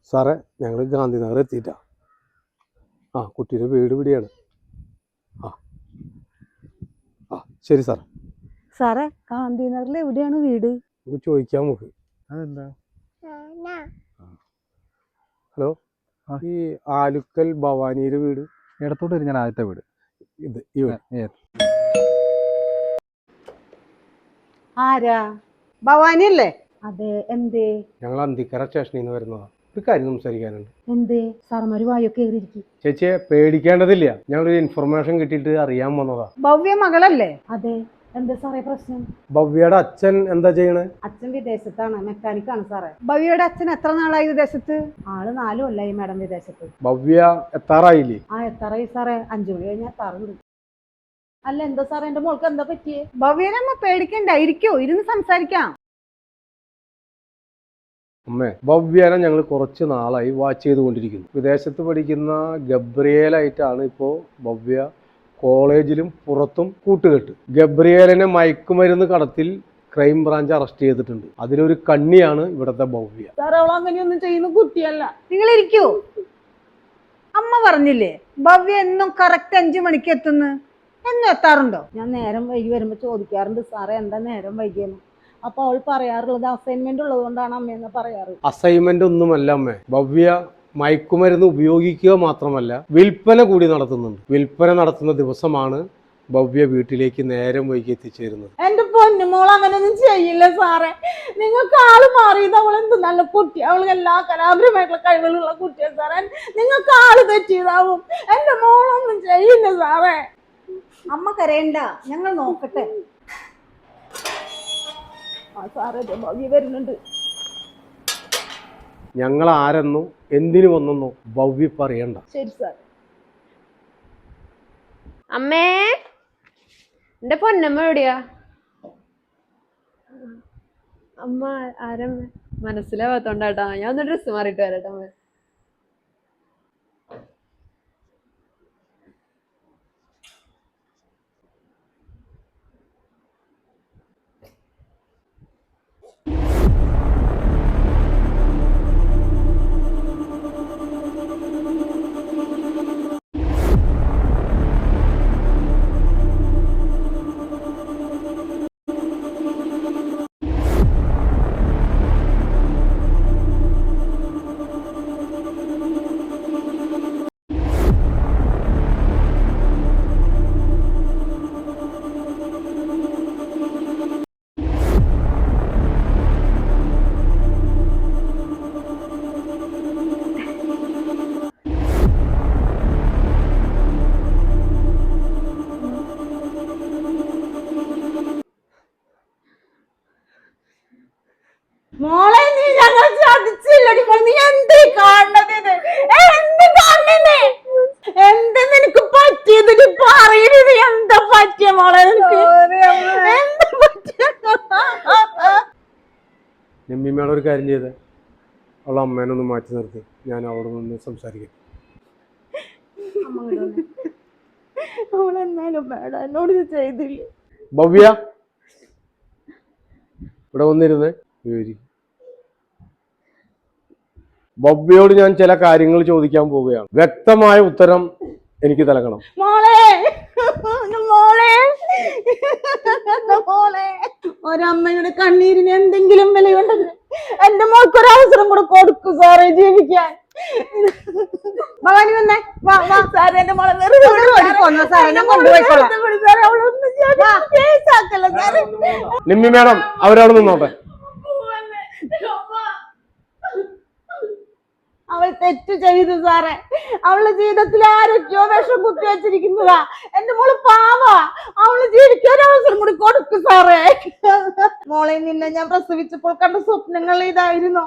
സാറേ ഞങ്ങൾ ഗാന്ധിനഗർ എത്തിയിട്ടാ. കുട്ടിയുടെ വീട് ഇവിടെയാണ്. ആ ആ ശരി സാർ. സാറേ ഗാന്ധിനഗറിൽ എവിടെയാണ് വീട്? നമുക്ക് ചോദിക്കാം. നമുക്ക് അതെന്താ? ഹലോ, ഈ ആലുക്കൽ ഭവാനിയുടെ വീട് ഇടത്തോട്ട് തിരിഞ്ഞാൽ ആദ്യത്തെ വീട് ഇത് ഈ വീട്. ആരാ? ഭവാനി അല്ലേ? അതെ. എന്തേ? ഞങ്ങൾ അന്തിക്കര സ്റ്റേഷനിൽ നിന്ന് വരുന്നതാ. ഒരു കാര്യം സംസാരിക്കാനുണ്ട്. എന്തേ? സാറന്മാര് വായൊക്കെ കയറിയിരിക്കും. ചേച്ചിയെ പേടിക്കേണ്ടതില്ല, ഞങ്ങളൊരു ഇൻഫർമേഷൻ കിട്ടിയിട്ട് അറിയാൻ വന്നതാ. ഭവ്യ മകളല്ലേ? അതെ. എന്താ സാറേ പ്രശ്നം? ഭവ്യയുടെ അച്ഛൻ എന്താ ചെയ്യണേ? അച്ഛൻ വിദേശത്താണ്, മെക്കാനിക്കാണ് സാറേ. ഭവ്യയുടെ അച്ഛൻ എത്ര നാളായി വിദേശത്ത്? ആള് 4 കൊല്ലായി മാഡം വിദേശത്ത്. ഭവ്യ എത്താറായില്ലേ? എത്താറായി സാറേ. 5 മണി കഴിഞ്ഞാൽ എത്താറുണ്ട്. അല്ല എന്താ സാറേ, എന്റെ മോൾക്ക് എന്താ പറ്റിയേ? ഭവ്യനമ്മ പേടിക്കണ്ടായിരിക്കോ, ഇരുന്ന് സംസാരിക്കാം. അമ്മേ, ഭവ്യനെ ഞങ്ങൾ കുറച്ച് നാളായി വാച്ച് ചെയ്തുകൊണ്ടിരിക്കുന്നു. വിദേശത്ത് പഠിക്കുന്ന ഗബ്രിയേലായിട്ടാണ് ഇപ്പോൾ ഭവ്യ കോളേജിലും പുറത്തും കൂട്ടുകെട്ട്. ഗബ്രിയേലിനെ മയക്കുമരുന്ന് കടത്തിൽ ക്രൈം ബ്രാഞ്ച് അറസ്റ്റ് ചെയ്തിട്ടുണ്ട്. അതിലൊരു കണ്ണിയാണ് ഇവിടുത്തെ ഭവ്യ. സാറേ അവൾ അങ്ങനെയൊന്നും ചെയ്യുന്ന കുട്ടിയല്ല. നിങ്ങൾ ഇരിക്കൂ. അമ്മ പറഞ്ഞില്ലേ ഭവ്യ എന്നും കറക്റ്റ് 5 മണിക്ക് എത്തുന്നു. എന്നും എത്താറുണ്ടോ? ഞാൻ നേരം വൈകി വരുമ്പോ ചോദിക്കാറുണ്ട് സാറേ എന്താ നേരം വൈകിയെന്ന്. അപ്പൊ അവൾ പറയാറുള്ളത് അസൈൻമെന്റ് ഉള്ളത് കൊണ്ടാണ് അമ്മയെന്ന് പറയാറ്. അസൈൻമെന്റ് ഒന്നുമല്ല അമ്മേ. ഭവ്യ മയക്കുമരുന്ന് ഉപയോഗിക്കുക മാത്രമല്ല വിൽപ്പന കൂടി നടത്തുന്നുണ്ട്. വിൽപ്പന നടത്തുന്ന ദിവസമാണ് ഭവ്യ വീട്ടിലേക്ക് നേരം വൈകി എത്തിച്ചേരുന്നത്. എന്റെ പൊന്നുമോൾ അങ്ങനെയൊന്നും ചെയ്യില്ല സാറേ. നിങ്ങൾക്ക് ആള് മാറിയത് അവൾ എന്ത് നല്ല കുട്ടി. അവൾക്ക് എല്ലാ കലാപരമായിട്ടുള്ള കഴിവുകളുള്ള കുട്ടിയാണ് സാറേ. നിങ്ങൾക്ക് ആള് തെറ്റിയതാവും. എന്റെ മോളൊന്നും ചെയ്യില്ല സാറേ. അമ്മ കരയണ്ട, ഞങ്ങൾ നോക്കട്ടെ. സാറേ ഭവ്യ വരുന്നുണ്ട്. ഞങ്ങൾ ആരെന്നോ എന്തിനു വന്നെന്നോ ഭവ്യ പറയണ്ട. ശരി സാർ. അമ്മേ, എന്റെ പൊന്നമ്മ എവിടെയാ? അമ്മ ആരമ്മ? മനസ്സിലാവാത്തോണ്ടാട്ടാ. ഞാൻ ഒന്ന് ഡ്രസ്സ് മാറിയിട്ട് വരട്ടെ അമ്മ. മോളെ നീ ഞങ്ങൾ ചതിച്ചില്ലടി. നീ എന്ത് കാണണത്? എന്ത് കാണണേ? എന്താ നിനക്ക് പറ്റിയത്? പറയുന്നത് എന്താ പറ്റിയ മോളെ? എന്താ പറ്റിയ? നിമ്മിമ്മയുടെ ഒരു കാര്യം ചെയ്തേ, അവളെ അമ്മേനൊന്ന് മാറ്റി നിർത്തി. ഞാൻ അവിടെ നിന്ന് സംസാരിക്കാം. അവളെന്നാലും മേഡം എന്നോട് ഇത് ചെയ്തില്ലേ? ഭവ്യ ഇവിടെ വന്നിരുന്നേ. ഭവ്യയോട് ഞാൻ ചില കാര്യങ്ങൾ ചോദിക്കാൻ പോവുകയാണ്. വ്യക്തമായ ഉത്തരം എനിക്ക് നൽകണം. മോളെ മോളെ മോളെ, ഒരമ്മയുടെ കണ്ണീരിന് എന്തെങ്കിലും വിലയുണ്ടെങ്കിൽ എന്റെ മോൾക്കൊരവസരം കൂടെ കൊടുക്കൂ സാറേ ജീവിക്കാൻ. ഭവാനി വന്നേ. സാറേ എന്റെ മോളെ വെറുതെ നിമ്മി മാഡം അവരവിടെ നിന്നോട്ടെ. അവൾ തെറ്റ് ചെയ്തു സാറേ. അവളുടെ ജീവിതത്തിൽ ആരൊക്കെയോ വിഷം കുത്തി വെച്ചിരിക്കുന്നതാ. എന്റെ മോള് പാവാ. അവള് ജീവിക്കാൻ ഒരു അവസരം കൂടി കൊടുക്കും സാറേ. മോളെ, നിന്നെ ഞാൻ പ്രസവിച്ചപ്പോൾ കണ്ട സ്വപ്നങ്ങൾ ഇതായിരുന്നു.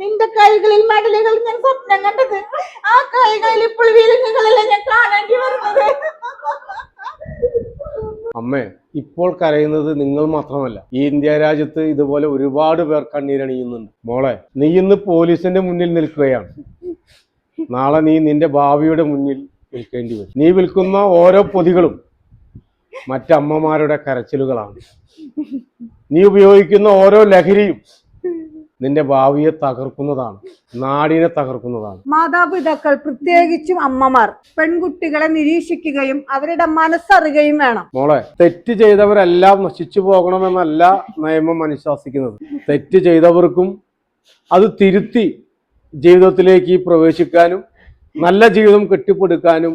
നിന്റെ കൈകളിൽ മെഡലുകൾ ഞാൻ സ്വപ്നം കണ്ടത്. ആ കൈകളിൽ ഇപ്പോൾ വിലങ്ങുകളല്ല ഞാൻ കാണേണ്ടി വരുന്നത്. അമ്മേ, ഇപ്പോൾ കരയുന്നത് നിങ്ങൾ മാത്രമല്ല, ഈ ഇന്ത്യ രാജ്യത്ത് ഇതുപോലെ ഒരുപാട് പേർ കണ്ണീരണിയുന്നുണ്ട്. മോളെ, നീ ഇന്ന് പോലീസിന്റെ മുന്നിൽ നിൽക്കുകയാണ്. നാളെ നീ നിന്റെ ഭാവിയുടെ മുന്നിൽ നിൽക്കേണ്ടി വരും. നീ വിൽക്കുന്ന ഓരോ പൊതികളും മറ്റമ്മമാരുടെ കരച്ചിലുകളാണ്. നീ ഉപയോഗിക്കുന്ന ഓരോ ലഹരിയും നിന്റെ ഭാവിയെ തകർക്കുന്നതാണ്, നാടിനെ തകർക്കുന്നതാണ്. മാതാപിതാക്കൾ, പ്രത്യേകിച്ചും അമ്മമാർ, പെൺകുട്ടികളെ നിരീക്ഷിക്കുകയും അവരുടെ മനസ്സറിയുകയും വേണം. മോളെ, തെറ്റ് ചെയ്തവരെല്ലാം നശിച്ചു പോകണമെന്നല്ല നിയമം അനുശാസിക്കുന്നത്. തെറ്റ് ചെയ്തവർക്കും അത് തിരുത്തി ജീവിതത്തിലേക്ക് പ്രവേശിക്കാനും നല്ല ജീവിതം കെട്ടിപ്പടുക്കാനും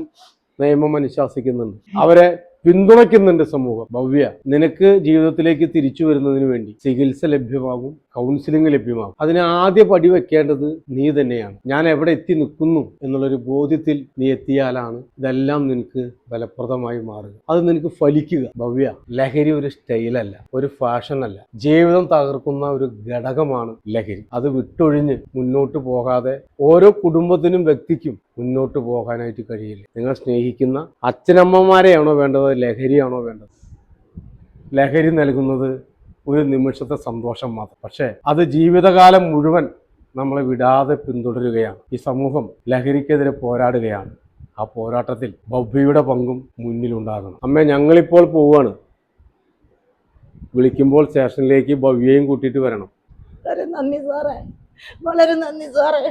നിയമം അനുശാസിക്കുന്നുണ്ട്. അവരെ പിന്തുണയ്ക്കുന്നുണ്ട് സമൂഹം. ഭവ്യ, നിനക്ക് ജീവിതത്തിലേക്ക് തിരിച്ചു വരുന്നതിന് വേണ്ടി ചികിത്സ ലഭ്യമാകും, കൗൺസിലിംഗ് ലഭ്യമാകും. അതിന് ആദ്യ പടി വെക്കേണ്ടത് നീ തന്നെയാണ്. ഞാൻ എവിടെ എത്തി നിൽക്കുന്നു എന്നുള്ളൊരു ബോധ്യത്തിൽ നീ എത്തിയാലാണ് ഇതെല്ലാം നിനക്ക് ഫലപ്രദമായി മാറുക, അത് നിനക്ക് ഫലിക്കുക. ഭവ്യ, ലഹരി ഒരു സ്റ്റൈലല്ല, ഒരു ഫാഷൻ അല്ല, ജീവിതം തകർക്കുന്ന ഒരു ഘടകമാണ് ലഹരി. അത് വിട്ടൊഴിഞ്ഞ് മുന്നോട്ട് പോകാതെ ഓരോ കുടുംബത്തിനും വ്യക്തിക്കും മുന്നോട്ട് പോകാനായിട്ട് കഴിയില്ല. നിങ്ങൾ സ്നേഹിക്കുന്ന അച്ഛനമ്മമാരെയാണോ വേണ്ടത്, ലഹരിയാണോ വേണ്ടത്? ലഹരി നൽകുന്നത് ഒരു നിമിഷത്തെ സന്തോഷം മാത്രം, പക്ഷേ അത് ജീവിതകാലം മുഴുവൻ നമ്മളെ വിടാതെ പിന്തുടരുകയാണ്. ഈ സമൂഹം ലഹരിക്കെതിരെ പോരാടുകയാണ്. ആ പോരാട്ടത്തിൽ ഭവ്യയുടെ പങ്കും മുന്നിലുണ്ടാകണം. അമ്മേ, ഞങ്ങളിപ്പോൾ പോവുകയാണ്. വിളിക്കുമ്പോൾ സ്റ്റേഷനിലേക്ക് ഭവ്യയും കൂട്ടിയിട്ട് വരണം. വളരെ നന്ദി സാറേ, വളരെ നന്ദി സാറേ.